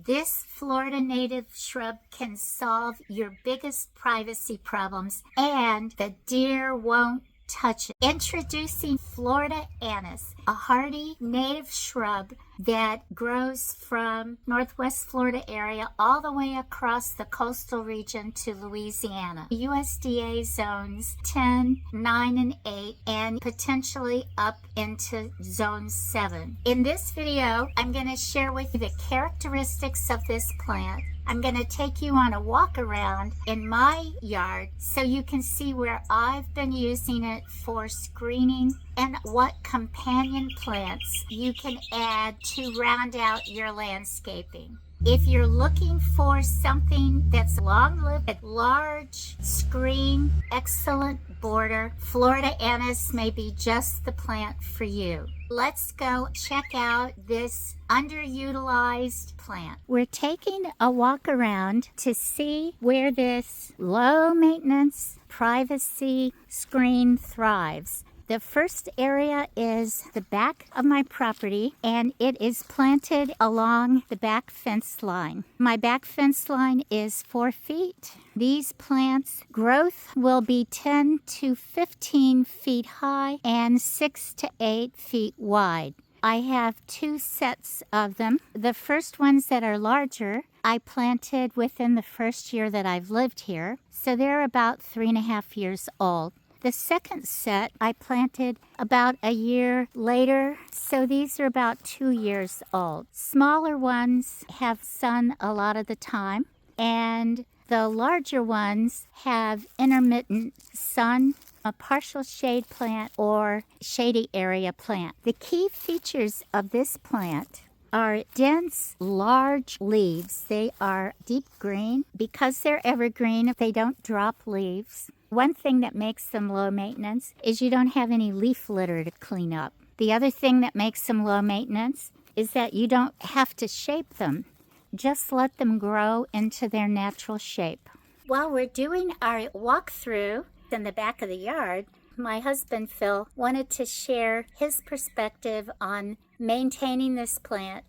This Florida native shrub can solve your biggest privacy problems, and the deer won't touch it. Introducing Florida Anise, a hardy native shrub that grows from Northwest Florida area all the way across the coastal region to Louisiana. USDA zones 10, 9, and 8, and potentially up into zone 7. In this video, I'm going to share with you the characteristics of this plant. I'm going to take you on a walk around in my yard so you can see where I've been using it for screening and what companion plants you can add to round out your landscaping. If you're looking for something that's long-lived, large screen, excellent border, Florida Anise may be just the plant for you. Let's go check out this underutilized plant. We're taking a walk around to see where this low maintenance privacy screen thrives. The first area is the back of my property, and it is planted along the back fence line. My back fence line is 4 feet. These plants' growth will be 10 to 15 feet high and 6 to 8 feet wide. I have 2 sets of them. The first ones that are larger, I planted within the first year that I've lived here, so they're about 3.5 years old. The second set I planted about a year later, so these are about 2 years old. Smaller ones have sun a lot of the time, and the larger ones have intermittent sun, a partial shade plant, or shady area plant. The key features of this plant are dense, large leaves. They are deep green. Because they're evergreen, they don't drop leaves. One thing that makes them low maintenance is you don't have any leaf litter to clean up. The other thing that makes them low maintenance is that you don't have to shape them. Just let them grow into their natural shape. While we're doing our walkthrough in the back of the yard, my husband Phil wanted to share his perspective on maintaining this plant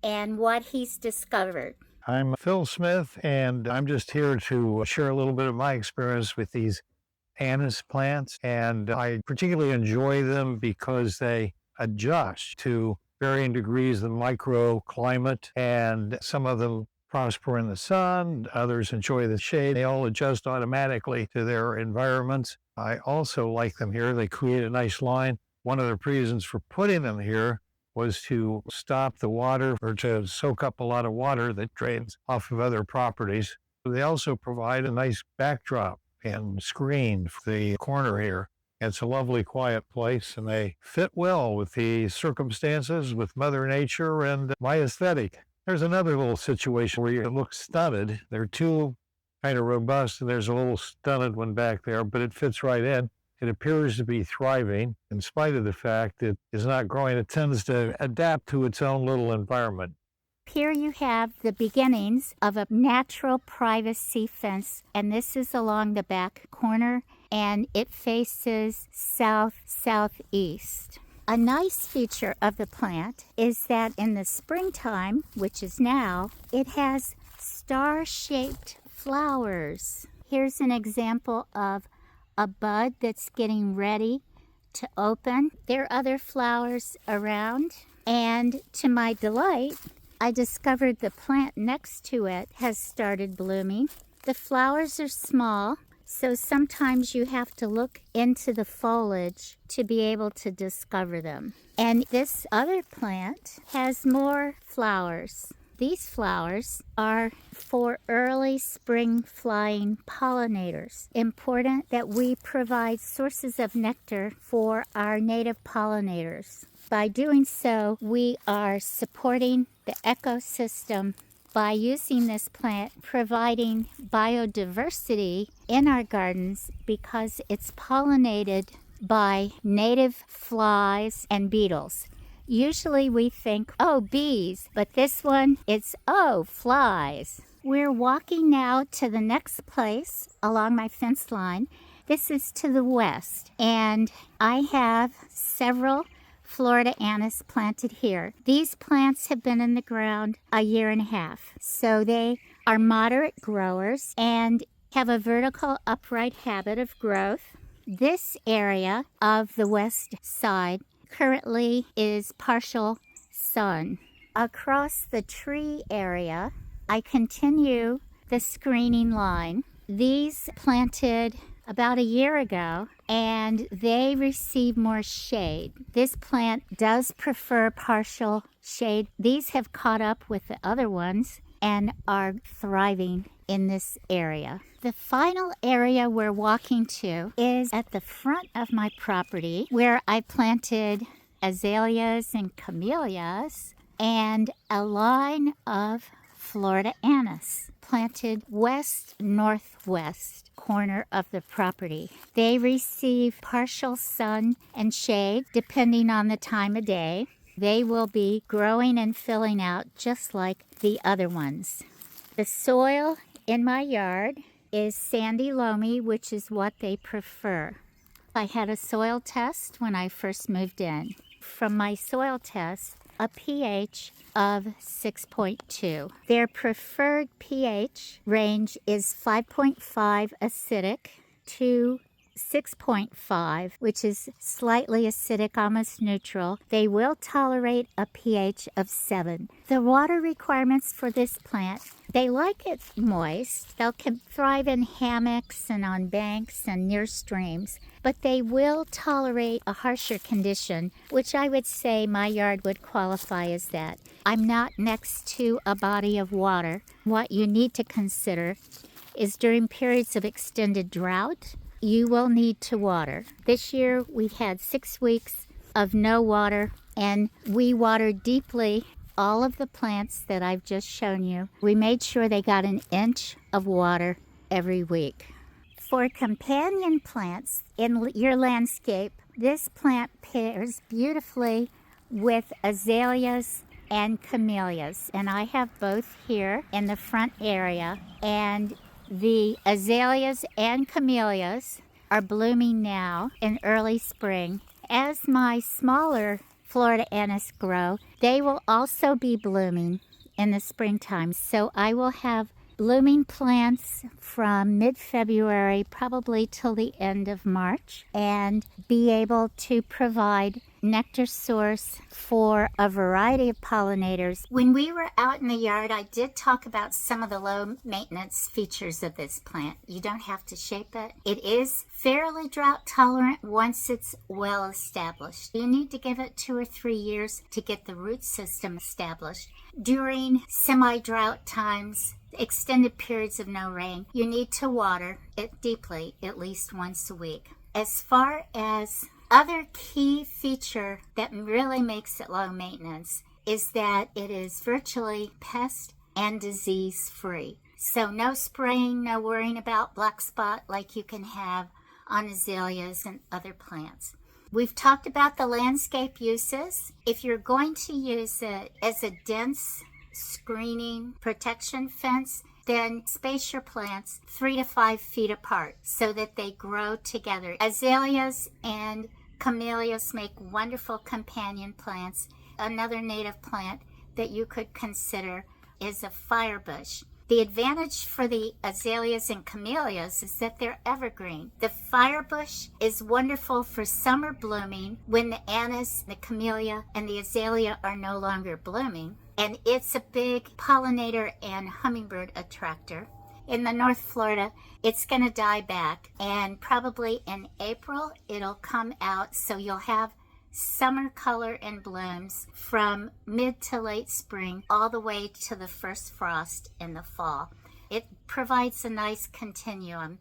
and what he's discovered. I'm Phil Smith, and I'm just here to share a little bit of my experience with these anise plants. And I particularly enjoy them because they adjust to varying degrees of microclimate, and some of them prosper in the sun, others enjoy the shade. They all adjust automatically to their environments. I also like them here. They create a nice line. One of the reasons for putting them here was to stop the water, or to soak up a lot of water that drains off of other properties. They also provide a nice backdrop and screen for the corner here. It's a lovely, quiet place, and they fit well with the circumstances, with Mother Nature, and my aesthetic. There's another little situation where you look stunted. They're too kind of robust, and there's a little stunted one back there, but it fits right in. It appears to be thriving in spite of the fact it is not growing. It tends to adapt to its own little environment. Here you have the beginnings of a natural privacy fence, and this is along the back corner, and it faces south-southeast. A nice feature of the plant is that in the springtime, which is now, it has star-shaped flowers. Here's an example of a bud that's getting ready to open. There are other flowers around, and to my delight, I discovered the plant next to it has started blooming. The flowers are small, so sometimes you have to look into the foliage to be able to discover them. And this other plant has more flowers. These flowers are for early spring flying pollinators. Important that we provide sources of nectar for our native pollinators. By doing so, we are supporting the ecosystem by using this plant, providing biodiversity in our gardens because it's pollinated by native flies and beetles. Usually we think, oh, bees, but this one, it's, oh, flies. We're walking now to the next place along my fence line. This is to the west, and I have several Florida anise planted here. These plants have been in the ground a year and a half, so they are moderate growers and have a vertical upright habit of growth. This area of the west side currently is partial sun. Across the tree area, I continue the screening line. These planted about a year ago, and they receive more shade. This plant does prefer partial shade. These have caught up with the other ones and are thriving in this area. The final area we're walking to is at the front of my property, where I planted azaleas and camellias and a line of Florida anise planted west-northwest corner of the property. They receive partial sun and shade depending on the time of day. They will be growing and filling out just like the other ones. The soil in my yard is sandy loamy, which is what they prefer. I had a soil test when I first moved in. From my soil test, a pH of 6.2. Their preferred pH range is 5.5 acidic to 6.5, which is slightly acidic, almost neutral. They will tolerate a pH of 7. The water requirements for this plant, they like it moist. They'll thrive in hammocks and on banks and near streams, but they will tolerate a harsher condition, which I would say my yard would qualify as that. I'm not next to a body of water. What you need to consider is during periods of extended drought, you will need to water. This year we've had 6 weeks of no water, and we watered deeply all of the plants that I've just shown you. We made sure they got an inch of water every week. For companion plants in your landscape, this plant pairs beautifully with azaleas and camellias, and I have both here in the front area. And the azaleas and camellias are blooming now in early spring. As my smaller Florida anise grow, they will also be blooming in the springtime. So I will have blooming plants from mid-February probably till the end of March, and be able to provide nectar source for a variety of pollinators. When we were out in the yard, I did talk about some of the low maintenance features of this plant. You don't have to shape it. It is fairly drought tolerant once it's well established. You need to give it 2 or 3 years to get the root system established. During semi-drought times, extended periods of no rain, you need to water it deeply at least once a week. As far as other key feature that really makes it low maintenance is that it is virtually pest and disease free. So no spraying, no worrying about black spot like you can have on azaleas and other plants. We've talked about the landscape uses. If you're going to use it as a dense screening protection fence, then space your plants 3 to 5 feet apart so that they grow together. Azaleas and camellias make wonderful companion plants. Another native plant that you could consider is a firebush. The advantage for the azaleas and camellias is that they're evergreen. The firebush is wonderful for summer blooming when the anise, the camellia, and the azalea are no longer blooming. And it's a big pollinator and hummingbird attractor. In the North Florida, it's going to die back, and probably in April it'll come out, so you'll have summer color and blooms from mid to late spring all the way to the first frost in the fall. It provides a nice continuum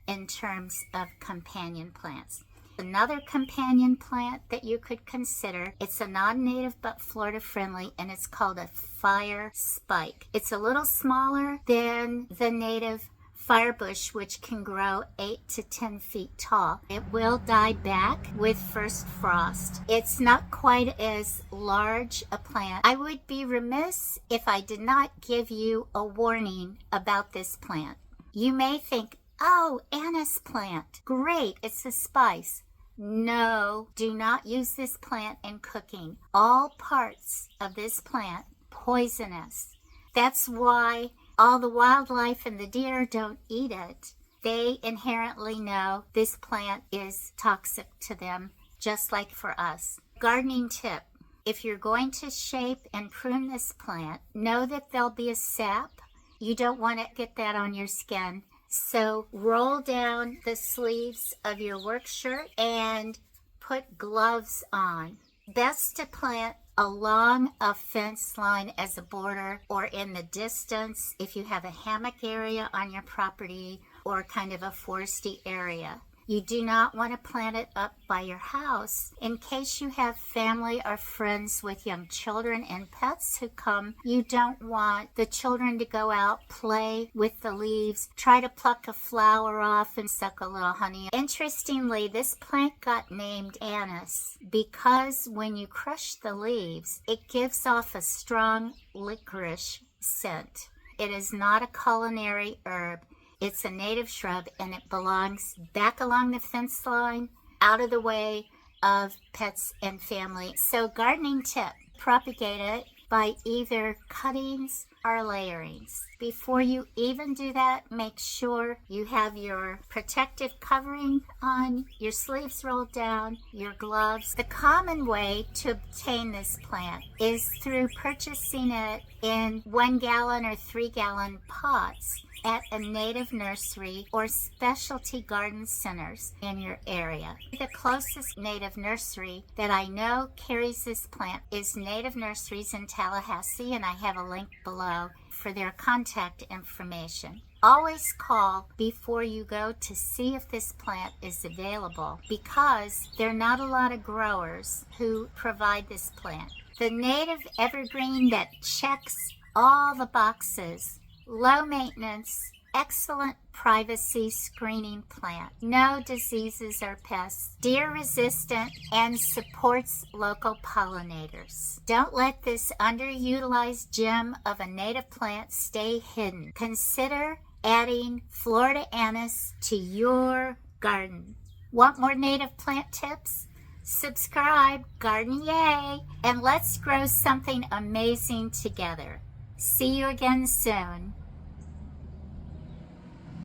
in terms of companion plants. Another companion plant that you could consider, it's a non-native but Florida friendly, and it's called a fire spike. It's a little smaller than the native firebush, which can grow 8 to 10 feet tall. It will die back with first frost. It's not quite as large a plant. I would be remiss if I did not give you a warning about this plant. You may think, oh, anise plant, great, it's a spice. No, do not use this plant in cooking. All parts of this plant poisonous. That's why all the wildlife and the deer don't eat it. They inherently know this plant is toxic to them, just like for us. Gardening tip. If you're going to shape and prune this plant, know that there'll be a sap. You don't want to get that on your skin. So roll down the sleeves of your work shirt and put gloves on. Best to plant along a fence line as a border or in the distance if you have a hammock area on your property or kind of a foresty area. You do not want to plant it up by your house. In case you have family or friends with young children and pets who come, you don't want the children to go out, play with the leaves, try to pluck a flower off and suck a little honey. Interestingly, this plant got named Anise because when you crush the leaves, it gives off a strong licorice scent. It is not a culinary herb. It's a native shrub, and it belongs back along the fence line, out of the way of pets and family. So gardening tip, propagate it by either cuttings or layerings. Before you even do that, make sure you have your protective covering on, your sleeves rolled down, your gloves. The common way to obtain this plant is through purchasing it in 1 gallon or 3 gallon pots at a native nursery or specialty garden centers in your area. The closest native nursery that I know carries this plant is Native Nurseries in Tallahassee, and I have a link below for their contact information. Always call before you go to see if this plant is available because there are not a lot of growers who provide this plant. The native evergreen that checks all the boxes: low maintenance, excellent privacy screening plant, no diseases or pests, deer resistant, and supports local pollinators. Don't let this underutilized gem of a native plant stay hidden. Consider adding Florida anise to your garden. Want more native plant tips? Subscribe, Garden Yay, and let's grow something amazing together. See you again soon.